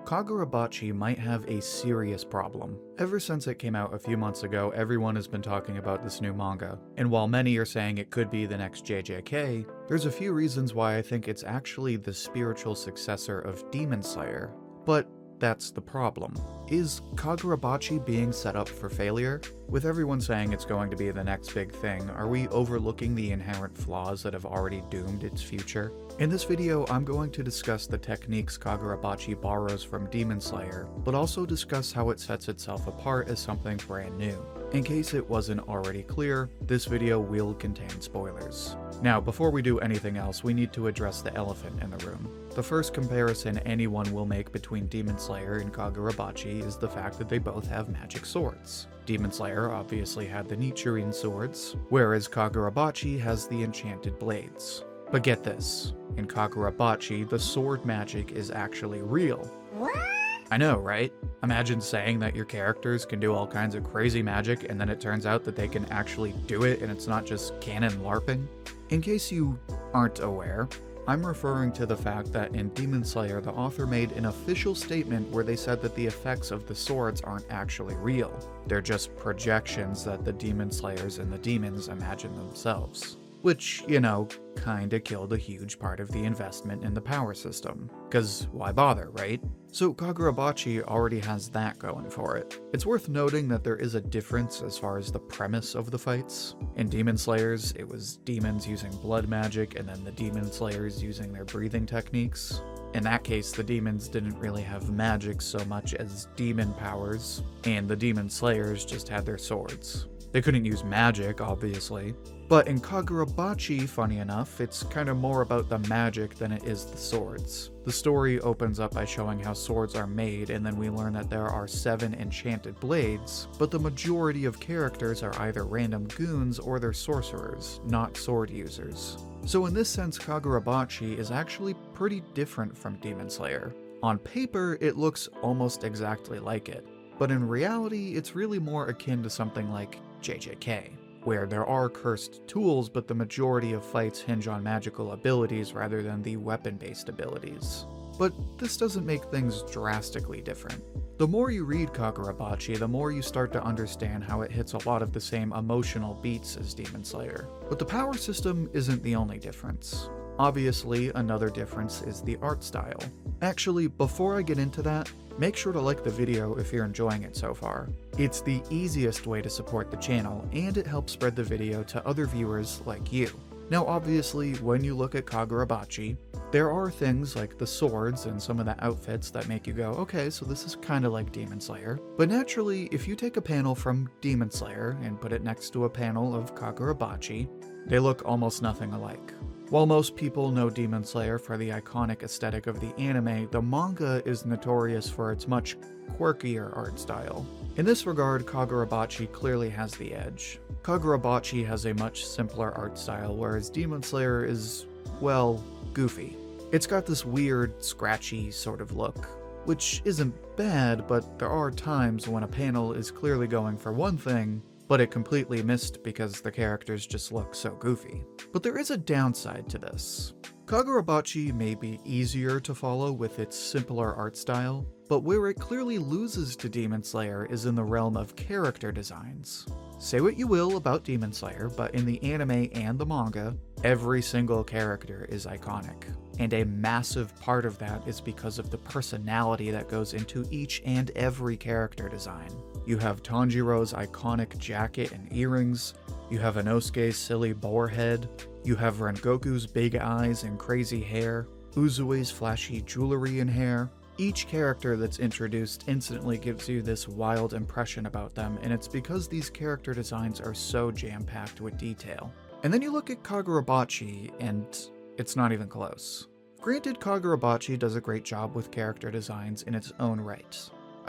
Kagurabachi might have a serious problem. Ever since it came out a few months ago, everyone has been talking about this new manga, and while many are saying it could be the next JJK, there's a few reasons why I think it's actually the spiritual successor of Demon Slayer. But that's the problem. Is Kagurabachi being set up for failure? With everyone saying it's going to be the next big thing, are we overlooking the inherent flaws that have already doomed its future? In this video, I'm going to discuss the techniques Kagurabachi borrows from Demon Slayer, but also discuss how it sets itself apart as something brand new. In case it wasn't already clear, this video will contain spoilers. Now, before we do anything else, we need to address the elephant in the room. The first comparison anyone will make between Demon Slayer and Kagurabachi is the fact that they both have magic swords. Demon Slayer obviously had the Nichiren swords, whereas Kagurabachi has the enchanted blades. But get this, in Kagurabachi, the sword magic is actually real. What? I know, right? Imagine saying that your characters can do all kinds of crazy magic and then it turns out that they can actually do it and it's not just canon LARPing. In case you aren't aware, I'm referring to the fact that in Demon Slayer the author made an official statement where they said that the effects of the swords aren't actually real. They're just projections that the Demon Slayers and the demons imagine themselves. Which, you know, kinda killed a huge part of the investment in the power system. 'Cause why bother, right? So Kagurabachi already has that going for it. It's worth noting that there is a difference as far as the premise of the fights. In Demon Slayers, it was demons using blood magic and then the Demon Slayers using their breathing techniques. In that case, the demons didn't really have magic so much as demon powers, and the Demon Slayers just had their swords. They couldn't use magic, obviously. But in Kagurabachi, funny enough, it's kind of more about the magic than it is the swords. The story opens up by showing how swords are made, and then we learn that there are 7 enchanted blades, but the majority of characters are either random goons or they're sorcerers, not sword users. So in this sense, Kagurabachi is actually pretty different from Demon Slayer. On paper, it looks almost exactly like it, but in reality, it's really more akin to something like JJK, where there are cursed tools, but the majority of fights hinge on magical abilities rather than the weapon-based abilities. But this doesn't make things drastically different. The more you read Kagurabachi, the more you start to understand how it hits a lot of the same emotional beats as Demon Slayer. But the power system isn't the only difference. Obviously, another difference is the art style. Actually, before I get into that, make sure to like the video if you're enjoying it so far. It's the easiest way to support the channel, and it helps spread the video to other viewers like you. Now obviously, when you look at Kagurabachi, there are things like the swords and some of the outfits that make you go, okay, so this is kinda like Demon Slayer. But naturally, if you take a panel from Demon Slayer and put it next to a panel of Kagurabachi, they look almost nothing alike. While most people know Demon Slayer for the iconic aesthetic of the anime, the manga is notorious for its much quirkier art style. In this regard, Kagurabachi clearly has the edge. Kagurabachi has a much simpler art style, whereas Demon Slayer is, well, goofy. It's got this weird, scratchy sort of look, which isn't bad, but there are times when a panel is clearly going for one thing, but it completely missed because the characters just look so goofy. But there is a downside to this. Kagurabachi may be easier to follow with its simpler art style, but where it clearly loses to Demon Slayer is in the realm of character designs. Say what you will about Demon Slayer, but in the anime and the manga, every single character is iconic. And a massive part of that is because of the personality that goes into each and every character design. You have Tanjiro's iconic jacket and earrings, you have Inosuke's silly boar head, you have Rengoku's big eyes and crazy hair, Uzue's flashy jewelry and hair. Each character that's introduced instantly gives you this wild impression about them, and it's because these character designs are so jam-packed with detail. And then you look at Kagurabachi, and it's not even close. Granted, Kagurabachi does a great job with character designs in its own right.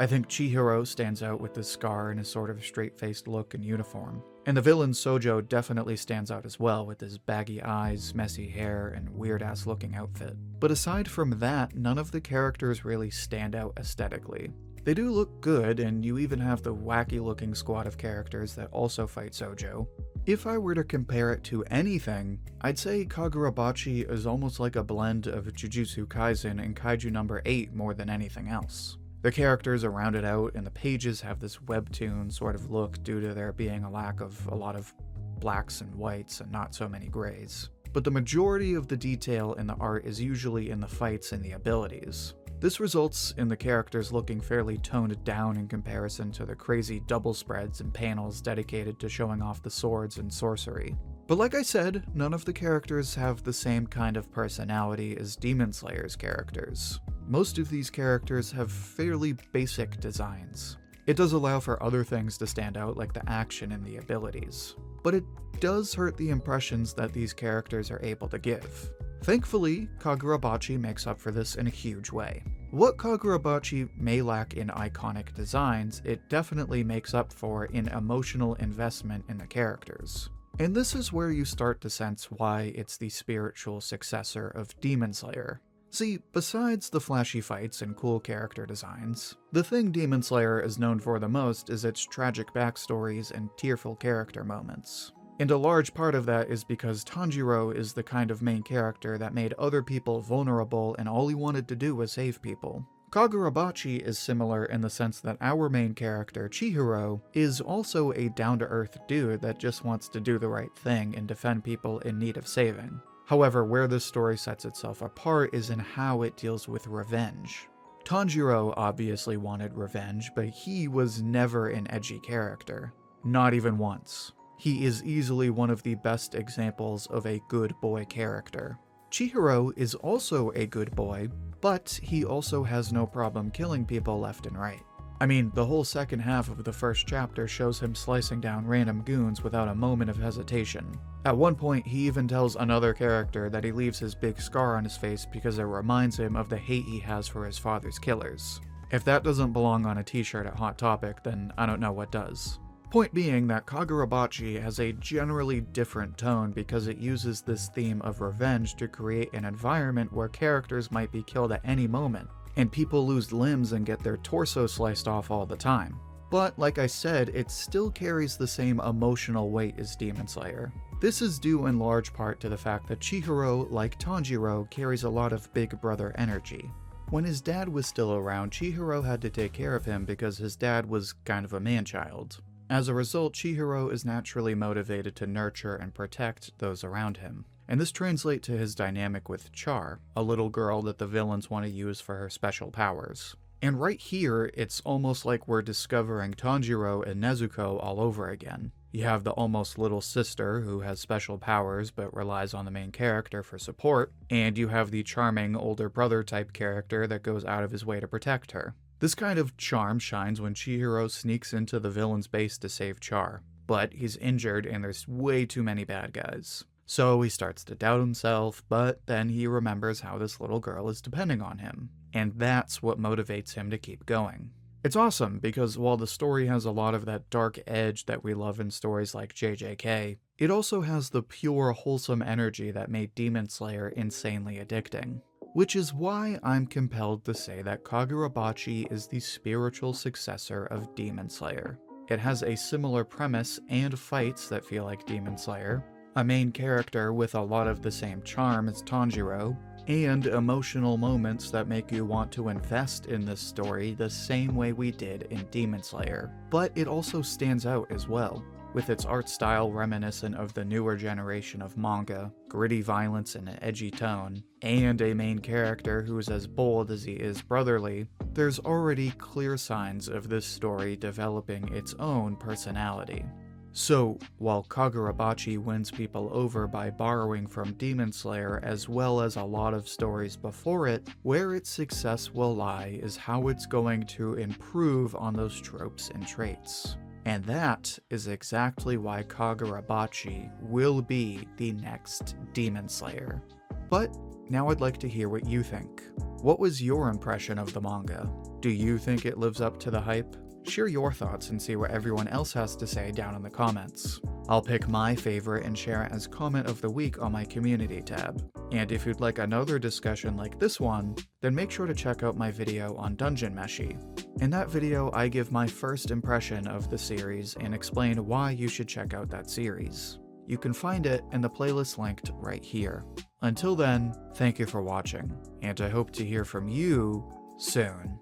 I think Chihiro stands out with his scar and his sort of straight-faced look and uniform. And the villain Sojo definitely stands out as well with his baggy eyes, messy hair, and weird-ass looking outfit. But aside from that, none of the characters really stand out aesthetically. They do look good, and you even have the wacky-looking squad of characters that also fight Sojo. If I were to compare it to anything, I'd say Kagurabachi is almost like a blend of Jujutsu Kaisen and Kaiju number 8 more than anything else. The characters are rounded out and the pages have this webtoon sort of look due to there being a lack of a lot of blacks and whites and not so many grays. But the majority of the detail in the art is usually in the fights and the abilities. This results in the characters looking fairly toned down in comparison to the crazy double spreads and panels dedicated to showing off the swords and sorcery. But like I said, none of the characters have the same kind of personality as Demon Slayer's characters. Most of these characters have fairly basic designs. It does allow for other things to stand out like the action and the abilities. But it does hurt the impressions that these characters are able to give. Thankfully, Kagurabachi makes up for this in a huge way. What Kagurabachi may lack in iconic designs, it definitely makes up for in emotional investment in the characters. And this is where you start to sense why it's the spiritual successor of Demon Slayer. See, besides the flashy fights and cool character designs, the thing Demon Slayer is known for the most is its tragic backstories and tearful character moments. And a large part of that is because Tanjiro is the kind of main character that made other people vulnerable and all he wanted to do was save people. Kagurabachi is similar in the sense that our main character, Chihiro, is also a down-to-earth dude that just wants to do the right thing and defend people in need of saving. However, where this story sets itself apart is in how it deals with revenge. Tanjiro obviously wanted revenge, but he was never an edgy character. Not even once. He is easily one of the best examples of a good boy character. Chihiro is also a good boy, but he also has no problem killing people left and right. I mean, the whole second half of the first chapter shows him slicing down random goons without a moment of hesitation. At one point, he even tells another character that he leaves his big scar on his face because it reminds him of the hate he has for his father's killers. If that doesn't belong on a t-shirt at Hot Topic, then I don't know what does. Point being that Kagurabachi has a generally different tone because it uses this theme of revenge to create an environment where characters might be killed at any moment, and people lose limbs and get their torso sliced off all the time. But like I said, it still carries the same emotional weight as Demon Slayer. This is due in large part to the fact that Chihiro, like Tanjiro, carries a lot of big brother energy. When his dad was still around, Chihiro had to take care of him because his dad was kind of a man-child. As a result, Chihiro is naturally motivated to nurture and protect those around him. And this translates to his dynamic with Char, a little girl that the villains want to use for her special powers. And right here, it's almost like we're discovering Tanjiro and Nezuko all over again. You have the almost little sister who has special powers but relies on the main character for support, and you have the charming older brother type character that goes out of his way to protect her. This kind of charm shines when Chihiro sneaks into the villain's base to save Char, but he's injured and there's way too many bad guys. So he starts to doubt himself, but then he remembers how this little girl is depending on him, and that's what motivates him to keep going. It's awesome because while the story has a lot of that dark edge that we love in stories like JJK, it also has the pure, wholesome energy that made Demon Slayer insanely addicting. Which is why I'm compelled to say that Kagurabachi is the spiritual successor of Demon Slayer. It has a similar premise and fights that feel like Demon Slayer, a main character with a lot of the same charm as Tanjiro, and emotional moments that make you want to invest in this story the same way we did in Demon Slayer. But it also stands out as well, with its art style reminiscent of the newer generation of manga, gritty violence and an edgy tone, and a main character who's as bold as he is brotherly. There's already clear signs of this story developing its own personality. So, while Kagurabachi wins people over by borrowing from Demon Slayer as well as a lot of stories before it, where its success will lie is how it's going to improve on those tropes and traits. And that is exactly why Kagurabachi will be the next Demon Slayer. But now I'd like to hear what you think. What was your impression of the manga? Do you think it lives up to the hype? share your thoughts and see what everyone else has to say down in the comments. I'll pick my favorite and share it as comment of the week on my community tab. And if you'd like another discussion like this one, then make sure to check out my video on Dungeon Meshi. In that video, I give my first impression of the series and explain why you should check out that series. You can find it in the playlist linked right here. Until then, thank you for watching, and I hope to hear from you soon.